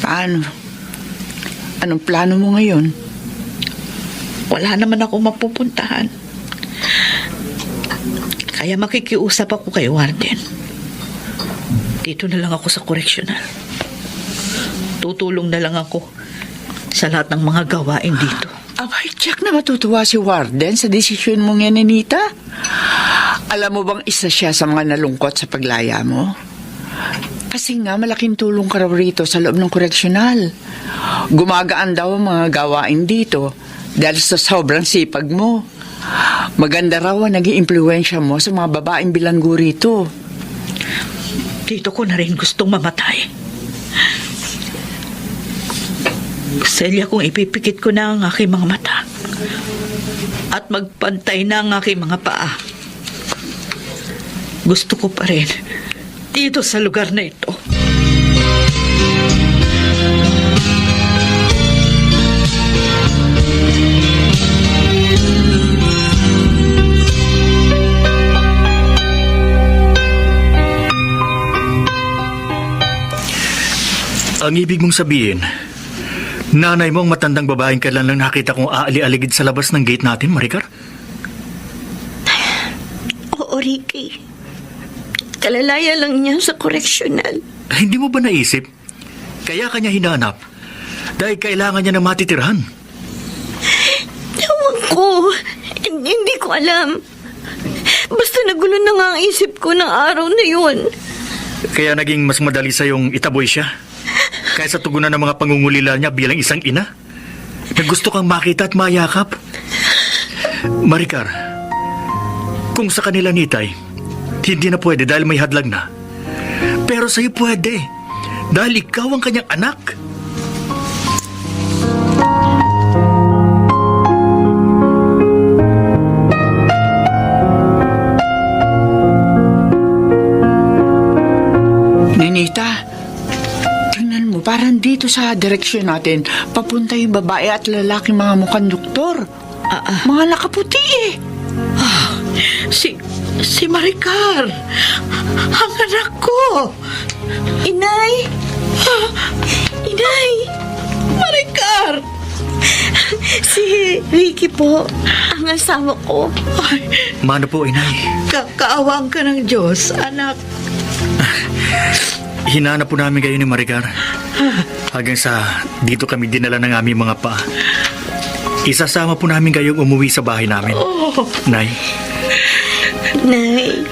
paano? Anong plano mo ngayon? Wala naman ako mapupuntahan. Kaya makikiusap ako kay Warden. Dito na lang ako sa correctional. Tutulong na lang ako sa lahat ng mga gawain dito. Abay, Jack, na matutuwa si Warden sa desisyon mong yan, Anita. Alam mo bang isa siya sa mga nalungkot sa paglaya mo? Kasi nga, malaking tulong ka raw rito sa loob ng koreksyonal. Gumagaan daw ang mga gawain dito dahil sa sobrang sipag mo. Maganda raw ang nag-iimpluwensya mo sa mga babaeng bilanggo rito. Dito ko na rin gustong mamatay. Celia, kung ipipikit ko na ang aking mga mata at magpantay na ang aking mga paa, gusto ko pa rin dito sa lugar na ito. Ang ibig mong sabihin, nanay mo ang matandang babaeng kailan lang nakita kong aali-aligid sa labas ng gate natin, Maricar? Oo, Ricky. Kalalaya lang niya sa correctional. Hindi mo ba naisip? Kaya kanya hinanap. Dahil kailangan niya na matitirhan. Ewan ko. Hindi ko alam. Basta nagulo na nga ang isip ko ng araw na yun. Kaya naging mas madali sa yung itaboy siya. Kaysa tugunan ng mga pangungulila niya bilang isang ina. Na gusto kang makita at mayakap. Maricar, kung sa kanila nitay, hindi na pwede dahil may hadlang na. Pero sa'yo pwede. Dahil ikaw ang kanyang anak. Ninita, tingnan mo, parang dito sa direksyon natin, papunta yung babae at lalaki mga mukhang doktor. Mga nakaputi eh. Si Maricar, ang anak ko. Inay! Inay! Maricar! Si Ricky po, ang asawa ko. Ay, Mano po, inay. kaawang ka ng Diyos, anak. Hinanap po namin kayo ni Maricar. Hanggang sa dito kami dinala ng aming mga pa. Isasama po namin kayong umuwi sa bahay namin. Nay. Nay,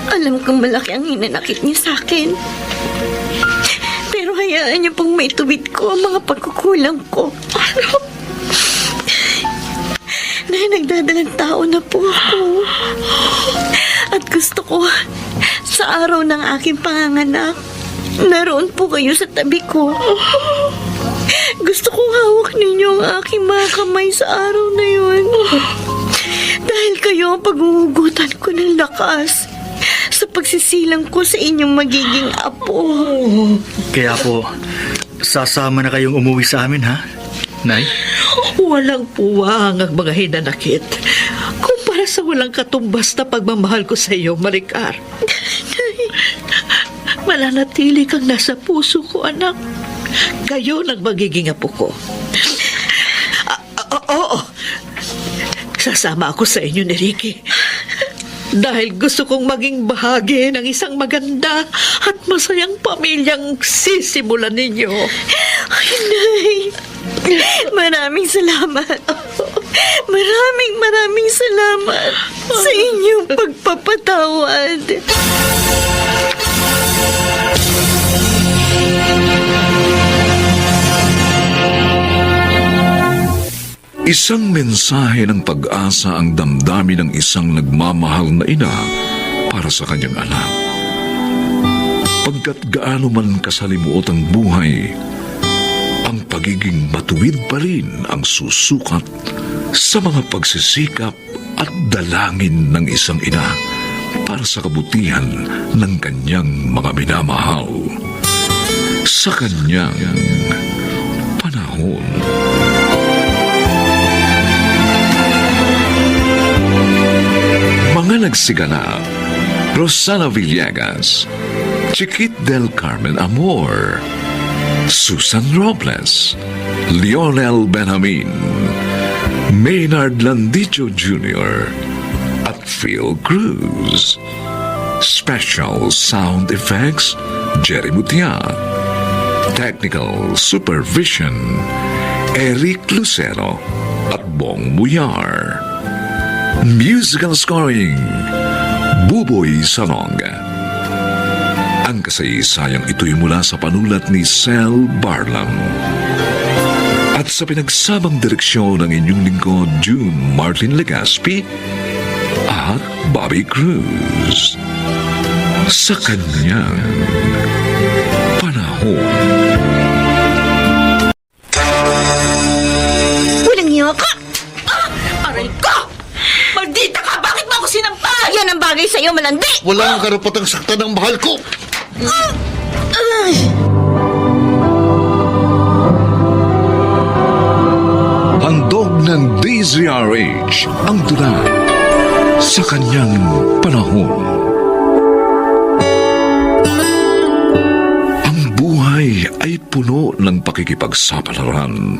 alam kong malaki ang hinanakit niyo sa akin. Pero hayaan niyo pong maituwid ko ang mga pagkukulang ko. Ano? Nay, nagdadalang tao na po ako. At gusto ko, sa araw ng aking panganganak, naroon po kayo sa tabi ko. Gusto kong hawak ninyo ang aking mga kamay sa araw na yun. Dahil kayo ang paghuhugutan ko ng lakas sa pagsisilang ko sa inyong magiging apo. Kaya po, sasama na kayong umuwi sa amin, ha? Nay? Walang puwang ang mga hinanakit. Kumpara sa walang katumbas na pagmamahal ko sa iyo, Maricar. Mananatili kang nasa puso ko, anak. Kayo ang magiging apo ko. Oo. Sasama ako sa inyo ni Ricky. Dahil gusto kong maging bahagi ng isang maganda at masayang pamilyang sisimulan ninyo. Ay, Nay. Maraming salamat. Maraming salamat sa inyong pagpapatawad. Isang mensahe ng pag-asa ang damdamin ng isang nagmamahal na ina para sa kanyang anak. Pagkat gaano man kasalimuot ang buhay, ang pagiging matuwid pa rin ang susukat sa mga pagsisikap at dalangin ng isang ina para sa kabutihan ng kanyang mga minamahal. Sa kanyang panahon. Mga nagsigala, Rosana Villegas, Chiquit del Carmen Amor, Susan Robles, Lionel Benjamin, Maynard Landicho Jr., at Phil Cruz. Special sound effects, Jerry Mutia. Technical supervision, Eric Lucero at Bong Muyar. Musical scoring, Buboy Salonga. Ang kasaysayang ito'y mula sa panulat ni Sel Barlam. At sa pinagsamang direksyon ng inyong lingkod, June Martin Legaspi at Bobby Cruz. Sa kanyang panahon. Walang niyo ka! Aray ko! Maldita ka! Bakit mo ako sinampal? Yan ang bagay sa'yo, malandi! Wala kang karapatang saktan ng mahal ko. Handog ng DZRH ang tula sa kanyang panahon. Ang buhay ay puno ng pakikipagsapalaran.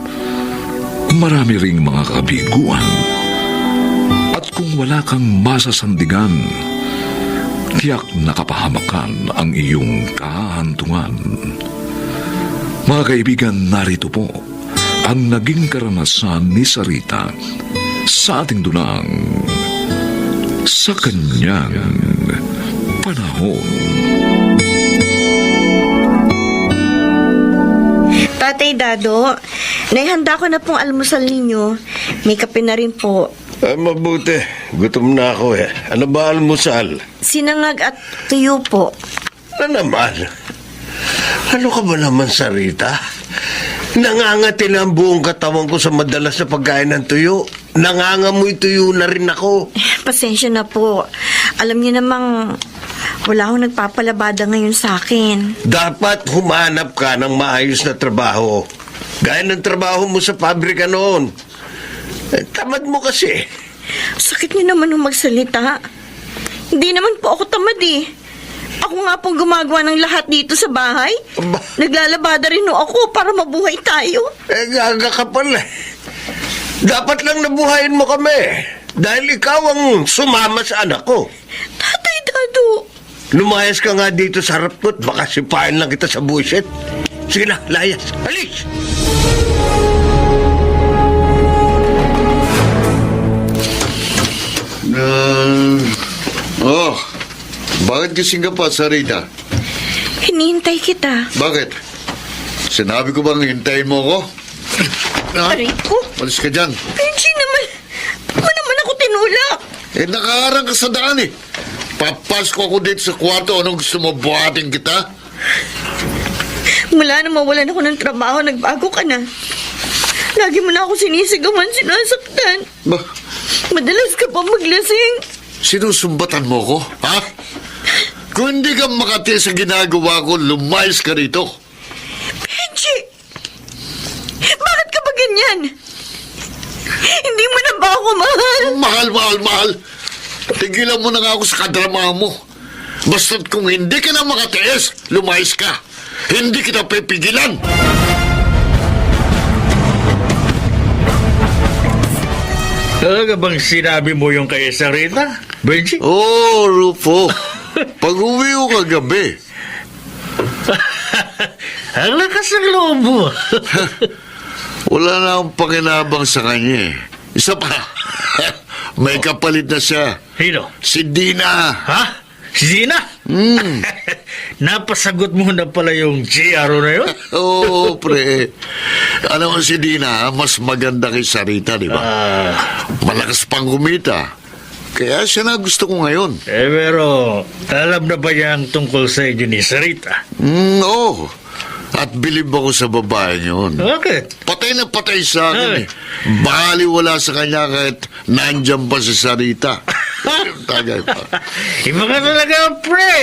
Marami ring mga kabiguan. At kung wala kang masasandigan, tiyak nakapahamakan ang iyong kahantungan. Mga kaibigan, narito po ang naging karanasan ni Sarita sa ating dunang sa kanyang panahon. Tatay Dado, naihanda ko na pong almusal ninyo. May kape na rin po. Mabuti. Gutom na ako eh. Ano ba almusal? Sinangag at tuyo po. Ano naman? Ano ka ba naman, Sarita? Nangangati na ang buong katawan ko sa madalas na pagkain ng tuyo. Nangangamoy tuyo na rin ako. Pasensya na po. Alam niyo namang wala akong nagpapalabada ngayon sa akin. Dapat humanap ka ng maayos na trabaho. Gaya ng trabaho mo sa pabrika noon. Tamad mo kasi. Sakit niyo naman nung magsalita. Hindi naman po ako tamad eh. Ako nga pong gumagawa ng lahat dito sa bahay. Aba. Naglalabada rin ako para mabuhay tayo. Gaga ka pala. Dapat lang nabuhayin mo kami. Dahil ikaw ang sumama sa anak ko. Tatay Dado. Lumayas ka nga dito sa harap ko at baka sipain lang kita sa buwisit. Sige na, layas. Alis! Bakit gising ka pa, Sarita? Hinihintay kita. Bakit? Sinabi ko bang hintayin mo ako? Ha? Aray ko. Malis ka dyan. Benji naman. Ano naman ako tinulak? Nakaharang ka sa daan eh. Papasko ako dito sa kwarto. Anong gusto mo, buhatin kita? Mula na mawalan ako ng trabaho, nagbago ka na. Lagi mo na ako sinisigawan, sinasaktan. Ba, Madalas ka pa maglasing. sinusumbatan mo ko? Ha? Kung hindi ka makati sa ginagawa ko, lumayas ka rito. Benji! Bakit ka ba ganyan? Hindi mo na ba ako mahal? Mahal. Tigilan mo na nga ako sa kadrama mo. Basta't kung hindi ka na makatiis, lumayas ka. Hindi kita pipigilan. Talaga bang sinabi mo yung kay Sarita, Benji? Oh, Rufo. Pag-uwi ko kagabi. Ang lakas ng loob mo. Wala na akong pakinabang sa kanya eh. Isa pa, may kapalit na siya. Sino? Si Dina. Ha? Si Zina? Napasagot mo na pala yung GRO na yun? Oo, pre. Ano mo si Dina, mas maganda kay Sarita, di ba? Malakas pang kumita. Kaya siya na gusto ko ngayon. Pero alam na ba niya ang tungkol sa inyo ni Sarita? Oo. At bilib ako sa babae yun. Bakit? Patay na patay sa akin Ay. eh. Bali wala sa kanya kahit nandyan pa si Sarita. Tagay pa. Iba ka talaga, pre.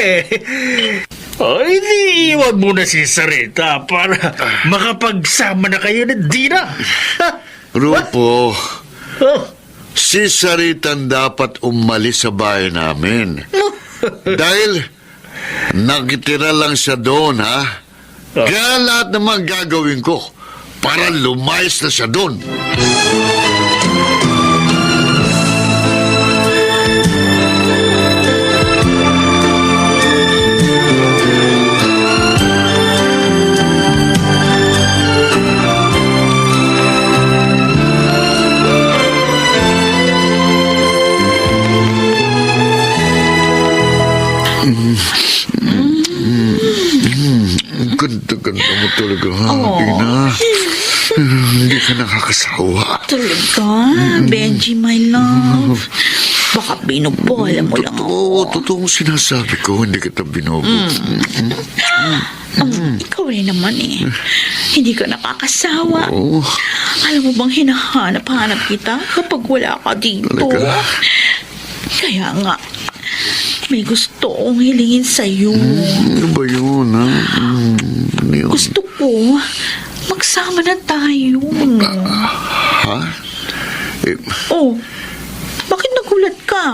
O, hindi iwan mo na si Sarita para makapagsama na kayo ni Dina. Rupo, Oh, si Sarita dapat umalis sa bahay namin. Dahil nakitira lang siya doon, ha? Kaya lahat naman gagawin ko para lumayas na siya doon. Ang ganda-ganda mo talaga, ha, Dina? Hindi ka nakakasawa. Talaga? Benji, my love. Baka binubola mo lang ako. Totoong sinasabi ko, hindi kita binobo. Ikaw rin naman eh. Hindi ka nakakasawa. Oo. Alam mo bang hinahanap-hanap kita kapag wala ka dito? Talaga? Kaya nga, may gusto kong hilingin sa'yo. Ano ba yun, ha? Ano yun? Gusto ko, magsama na tayo. Ha? Eh, Oh, bakit nagulat ka?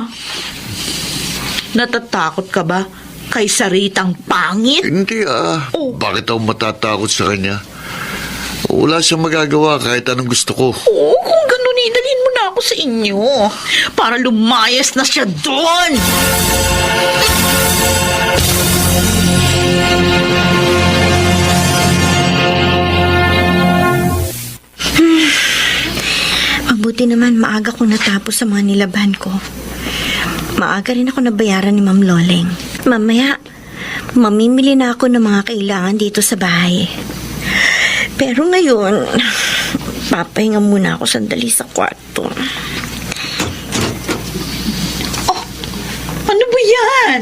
Natatakot ka ba kay Saritang pangit? hindi, Oh. Bakit ako matatakot sa kanya? Wala siyang magagawa kahit anong gusto ko. Oo, kung ganun, idalhin mo na ako sa inyo para lumayas na siya doon. Mabuti naman maaga ko natapos sa mga nilaban ko. Maaga rin ako nabayaran ni Ma'am Loleng. Mamaya, mamimili na ako ng mga kailangan dito sa bahay. Pero ngayon, papahinga muna ako sandali sa kwarto. Ano ba yan?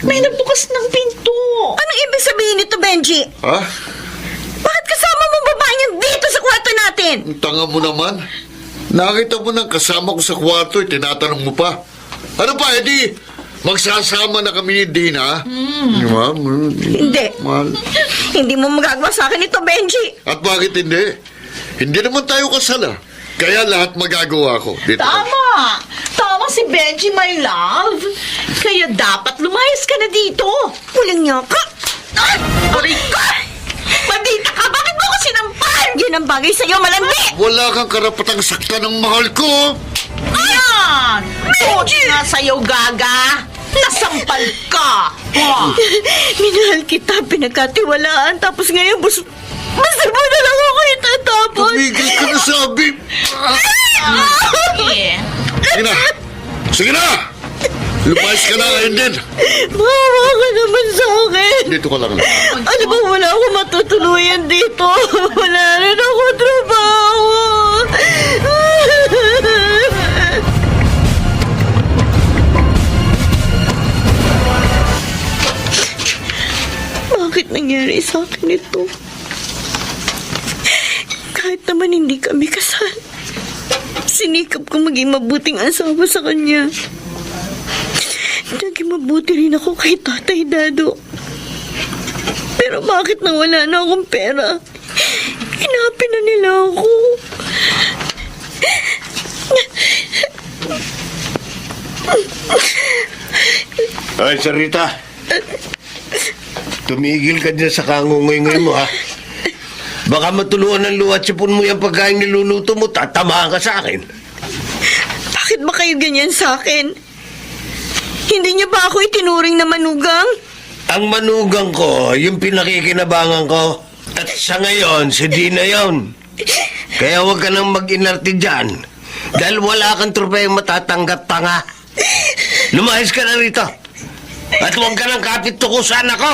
May nagbukas ng pinto. Anong ibig sabihin nito, Benji? Ha? Bakit kasama mo babae niyan dito sa kwarto natin? Ang tanga mo naman. Nakita mo nang kasama ko sa kwarto, tinatanong mo pa. Ano pa, edi? Magsasama na kami ni Dina. Ma'am, Hindi. Mahal. Hindi mo magagawa sa akin ito, Benji. At bakit hindi? Hindi naman tayo kasala. Kaya lahat magagawa ko. Dito. Tama! Tama si Benji, my love. Kaya dapat lumayas ka na dito. Walang niya ka. Aray ka! Bandita ka! Bakit mo ako sinampal? Yan ang bagay sa'yo, malandi! Wala kang karapatang saktan ng mahal ko. Ayan! Benji! Nga sa'yo, gaga! Nasampal ka! Oh. Minahal kita, pinagkatiwalaan, tapos ngayon basta mo na lang ako itatapon. Tumigil ka na sabi. Eh. Sige na. Sige na. Lumayas ka na ngayon din. Maawa ka naman sa akin. Dito ka lang. Ano ba, wala akong matutuluyan dito. Wala rin ako trabaho. Bakit nangyari sa akin ito? Kahit naman hindi kami kasal, sinikap ko maging mabuting asawa sa kanya. Naging mabuti rin ako kay Tatay Dado. Pero bakit nang wala na akong pera, hinapin na nila ako. Ay, Sarita. Tumigil ka dyan sa kangungoy-ngoy mo, ha? Baka matuluan ng luwat sipon mo yung pagkain niluluto mo, tatamaan ka sa akin. Bakit ba kayo ganyan sa akin? Hindi niya ba ako itinuring na manugang? Ang manugang ko, yung pinakikinabangan ko. At sa ngayon, si Dina yon. Kaya huwag ka nang mag-inarte dyan. Dahil wala kang trupeyong matatanggap, tanga. Lumayas ka na rito. At huwag ka nang kapit-tukusan ako.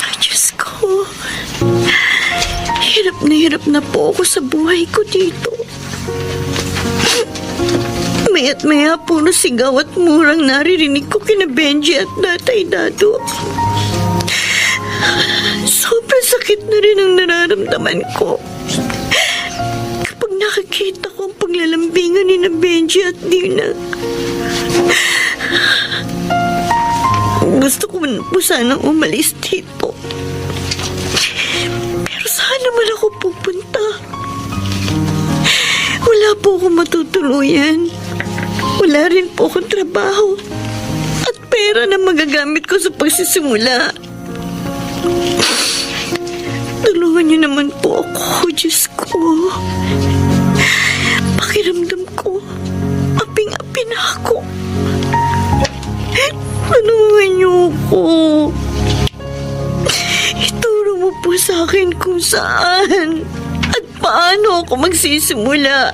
Ay, Diyos ko. Hirap na po ako sa buhay ko dito. Maya't maya puro sigaw at murang naririnig ko kina Benji at Tatay Dado. Sobrang sakit na rin ang nararamdaman ko. Kapag nakikita ko ang paglalambingan ni na Benji at Dina. Gusto ko na po sanang umalis dito. Pero saan naman ako pupunta? po ako matutuluyan. Wala rin po akong trabaho at pera na magagamit ko sa pagsisimula. Tulungan niyo naman po ako, Diyos ko. Pakiramdam ko, aping-api na ako. Tulungan niyo ako. Ituro mo po sa akin kung saan at paano ako magsisimula.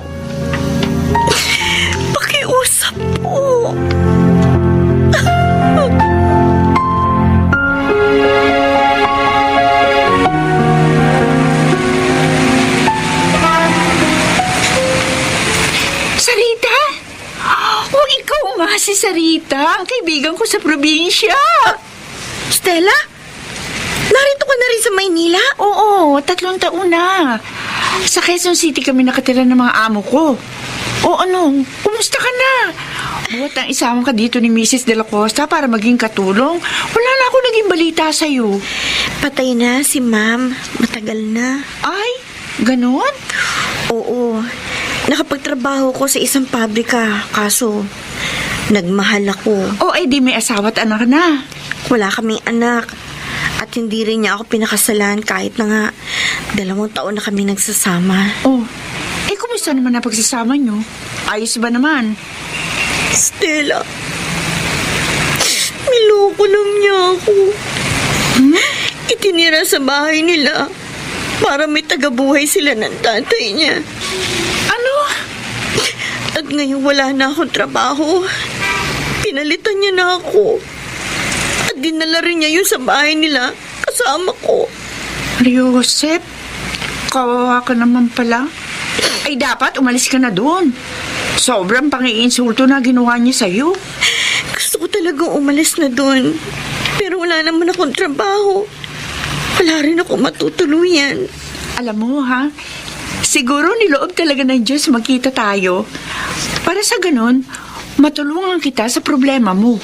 Pakiusap po. Sarita? Huwag ikaw nga si Sarita, ang kaibigan ko sa probinsya. Stella? Narito ka na rin sa Maynila? Oo, 3 taon na. Sa Quezon City kami nakatira ng mga amo ko. O ano, kumusta ka na? Buhat ang isama ka dito ni Mrs. De La Costa para maging katulong. Wala na ako naging balita sa'yo. Patay na si Ma'am. Matagal na. Ay, ganon? Oo. Nakapagtrabaho ko sa isang pabrika. Kaso, nagmahal ako. O ay di may asawa at anak na. Wala kaming anak. At hindi rin niya ako pinakasalan kahit na nga 2 taon na kami nagsasama. Oh, eh kumusta naman ang pagsasama nyo? Ayos ba naman? Stella, niloko lang niya ako. Itinira sa bahay nila para may tagabuhay sila ng tatay niya. Ano? At ngayon wala na akong trabaho. Pinalitan niya na ako. At dinala rin niya yun sa bahay nila kasama ko. Joseph, kawawa ka naman pala. Ay dapat umalis ka na doon. Sobrang pang-iinsulto na ginawa niya sa'yo. Gusto ko talagang umalis na doon. Pero wala naman akong trabaho. Wala rin ako matutuluyan. Alam mo ha, siguro niloob talaga ng Diyos magkita tayo. Para sa ganun, matulungan kita sa problema mo.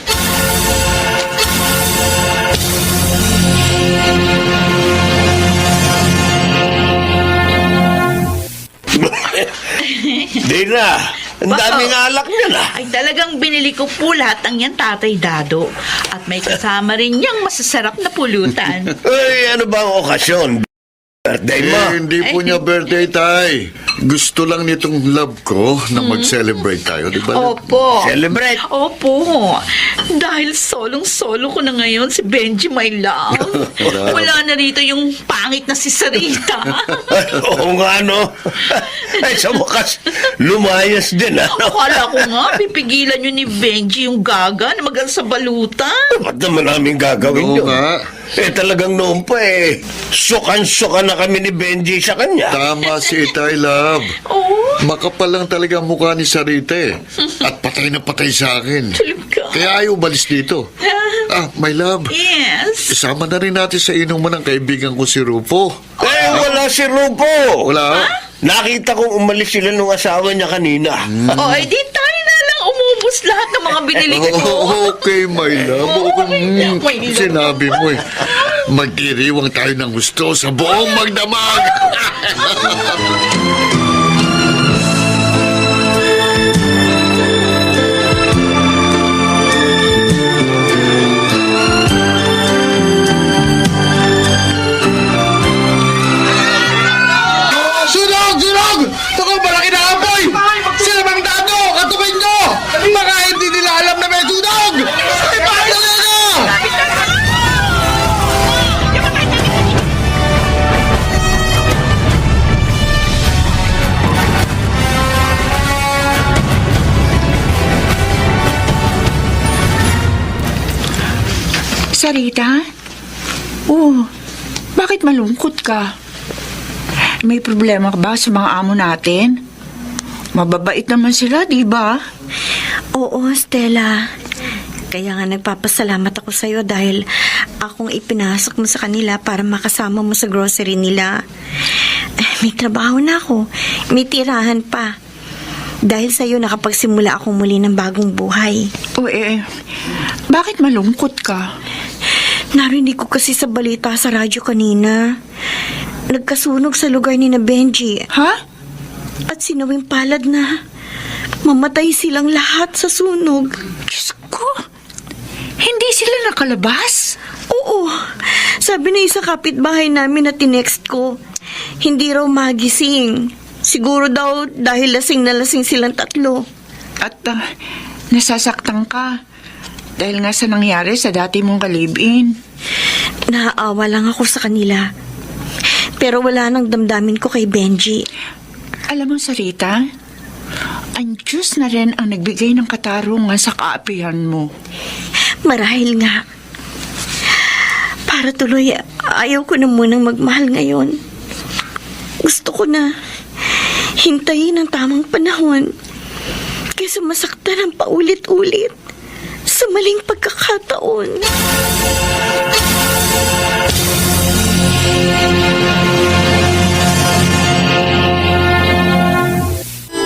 Di na. Ang daming alak niya na. Ay, talagang binili ko po lahat ng yan, Tatay Dado. At may kasama rin niyang masasarap na pulutan. Ay, ano ba ang okasyon? Birthday mo? Hindi po niya birthday, Tay. Gusto lang nitong love ko na mag-celebrate tayo, di ba? Opo. Celebrate. Opo. Dahil solong-solo ko na ngayon si Benji, my love. Wala na rito yung pangit na si Sarita. Oo nga, no? Ay, sa wakas, lumayas din, ano? Akala ko nga, pipigilan yun ni Benji yung gaga na magal sa balutan. Ba't naman namin gagawin Oo yun? nga. Eh, talagang noon pa eh. Sukan-sukan na kami ni Benji sa kanya. Tama si Itay, love. Oo. Makapal lang talaga ang mukha ni Sarita eh. At patay na patay sa akin. Talaga. Kaya ayaw umalis dito. My love. Yes. Isama na rin natin sa inuman ng kaibigan ko si Rupo. Eh, wala si Rupo. Wala? Nakita kong umalis sila nung asawa niya kanina. O, eh, di tayo na lang umubos lahat ng mga binili ko. Okay, my love. Okay, my love. sinabi mo eh. Magdiriwang tayo ng gusto sa buong magdamag. Sunog! Sunog! Ito malaki na apoy! Sila bang dado? Katupin nyo! Baka hindi nila alam na may sunog! Ipahal na na! Sarita? Oh, bakit malungkot ka? May problema ka ba sa mga amo natin? Mababait naman sila, di ba? Oo, Stella. Kaya nga nagpapasalamat ako sa'yo dahil akong ipinasok mo sa kanila para makasama mo sa grocery nila. May trabaho na ako. May tirahan pa. Dahil sa'yo nakapagsimula ako muli ng bagong buhay. O bakit malungkot ka? Narinig ko kasi sa balita sa radyo kanina. Nagkasunog sa lugar ni na Benji. Ha? At sinawing palad na mamatay silang lahat sa sunog. Diyos ko, hindi sila nakalabas? Oo, sabi na isa kapitbahay namin na tinext ko, hindi raw magising. Siguro daw dahil lasing na lasing silang tatlo. At nasasaktan ka dahil nga sa nangyari sa dati mong kalibin. Naaawa lang ako sa kanila. Pero wala nang damdamin ko kay Benji. Alam mo, Sarita, ang Diyos na rin ang nagbigay ng katarungan sa kaapihan mo. Marahil nga. Para tuloy, ayaw ko na munang magmahal ngayon. Gusto ko na hintayin ang tamang panahon kaysa masaktan ang paulit-ulit sa maling pagkakataon.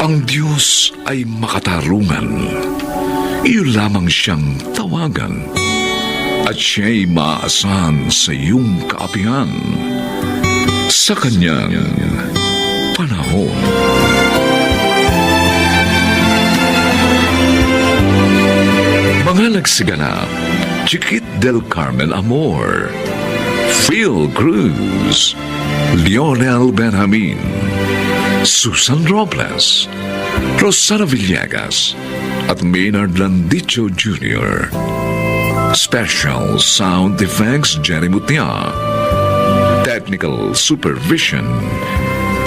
Ang Diyos ay makatarungan. Iyo lamang siyang tawagan. At siya'y maaasahan sa iyong kaapihan. Sa kanyang panahon. Mga nagsiganap, Chiquit del Carmen Amor, Phil Cruz, Lionel Benjamin, Susan Robles, Rosana Villegas, at Maynard Landicho Jr. Special Sound Effects Jerry Mutia. Technical Supervision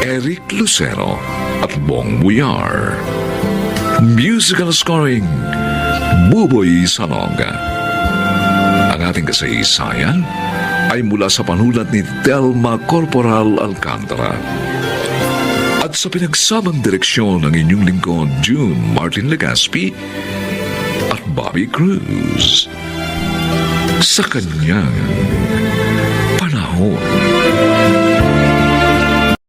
Eric Lucero at Bong Buyar. Musical Scoring Buboy Salonga. Ang ating kasaysayan ay mula sa panulat ni Telma Corporal Alcantara. At sa pinagsamang direksyon ng inyong lingkod, June Martin Legaspi at Bobby Cruz. Sa kanyang panahon.